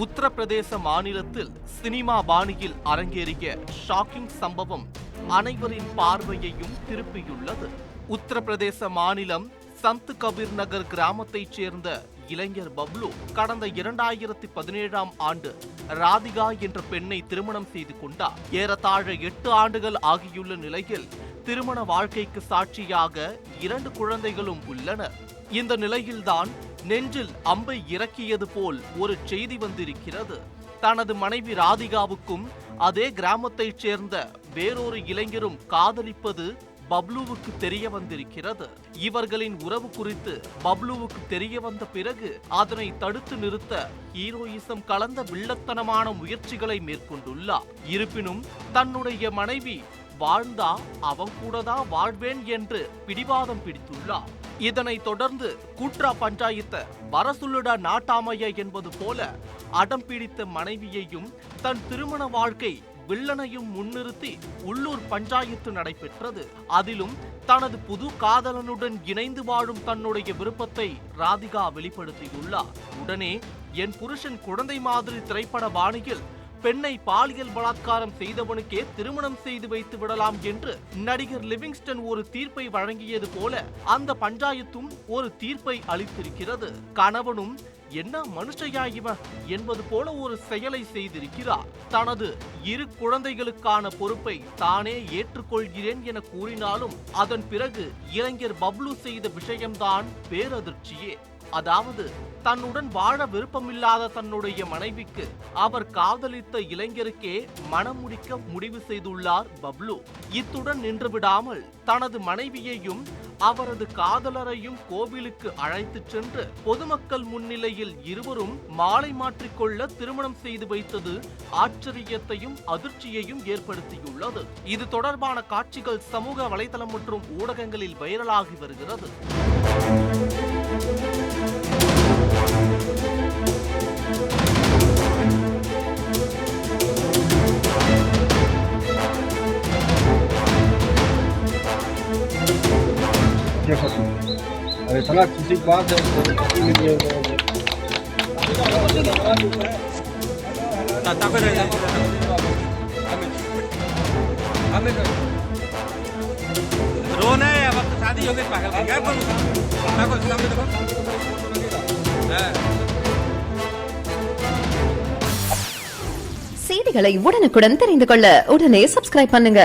உத்தரப்பிரதேச மாநிலத்தில் சினிமா பாணியில் அரங்கேறிய ஷாக்கிங் சம்பவம் அனைவரின் பார்வையையும் திருப்பியுள்ளது. உத்தரப்பிரதேச மாநிலம் சந்த் கபீர் நகர் கிராமத்தைச் சேர்ந்த இளைஞர் பப்ளு கடந்த 2017ஆம் ஆண்டு ராதிகா என்ற பெண்ணை திருமணம் செய்து கொண்டார். ஏறத்தாழ 8 ஆண்டுகள் ஆகியுள்ள நிலையில் திருமண வாழ்க்கைக்கு சாட்சியாக 2 குழந்தைகளும் உள்ளனர். இந்த நிலையில்தான் நெஞ்சில் அம்பை இறக்கியது போல் ஒரு செய்தி வந்திருக்கிறது. தனது மனைவி ராதிகாவுக்கும் அதே கிராமத்தைச் சேர்ந்த வேறொரு இளைஞரும் காதலிப்பது பப்ளுவுக்கு தெரிய வந்திருக்கிறது. இவர்களின் உறவு குறித்து பப்ளுவுக்கு தெரிய வந்த பிறகு அதனை தடுத்து நிறுத்த ஹீரோயிசம் கலந்த வில்லத்தனமான முயற்சிகளை மேற்கொண்டுள்ளார். இருப்பினும் தன்னுடைய மனைவி வாழ்ந்தா அவன் கூடதான் வாழ்வேன் என்று பிடிவாதம் பிடித்துள்ளார். இதனைத் தொடர்ந்து கூட்ரா பஞ்சாயத்து வரசுல்லுடா நாட்டாமைய என்பது போல அடம் பிடித்த மனைவியையும் தன் திருமண வாழ்க்கை வில்லனையும் முன்னிறுத்தி உள்ளூர் பஞ்சாயத்து நடைபெற்றது. அதிலும் தனது புது காதலனுடன் இணைந்து வாழும் தன்னுடைய விருப்பத்தை ராதிகா வெளிப்படுத்தியுள்ளார். உடனே என் புருஷன் குழந்தை மாதிரி திரைப்பட பாணியில் பெண்ணை பாலியல் பலாத்காரம் செய்தவனுக்கே திருமணம் செய்து வைத்து விடலாம் என்று நடிகர் லிவிங்ஸ்டன் ஒரு தீர்ப்பை வழங்கியது போல அந்த பஞ்சாயத்தும் ஒரு தீர்ப்பை அளித்திருக்கிறது. கணவனும் என்ன மனுஷையா இவன் என்பது போல ஒரு செயலை செய்திருக்கிறார். தனது 2 குழந்தைகளுக்கான பொறுப்பை தானே ஏற்றுக்கொள்கிறேன் என கூறினாலும் அதன் பிறகு இளைஞர் பப்ளு செய்த விஷயம்தான் பேரதிர்ச்சியே. அதாவது தன்னுடன் வாழ விருப்பமில்லாத தன்னுடைய மனைவிக்கு அவர் காதலித்த இளைஞருக்கே மனம் முடிக்க முடிவு செய்துள்ளார் பப்ளு. இத்துடன் நின்று விடாமல் தனது மனைவியையும் அவரது காதலரையும் கோவிலுக்கு அழைத்துச் சென்று பொதுமக்கள் முன்னிலையில் இருவரும் மாலை மாற்றிக்கொள்ள திருமணம் செய்து வைத்தது ஆச்சரியத்தையும் அதிர்ச்சியையும் ஏற்படுத்தியுள்ளது. இது தொடர்பான காட்சிகள் சமூக வலைதளம் மற்றும் ஊடகங்களில் வைரலாகி வருகிறது. अरे थोड़ा किसी बात है रोना है वक्त शादी हो गई पागल क्या करूं सामने देखो செய்திகளை உடனுக்குடன் தெரிந்து கொள்ள உடனே சப்ஸ்கிரைப் பண்ணுங்க.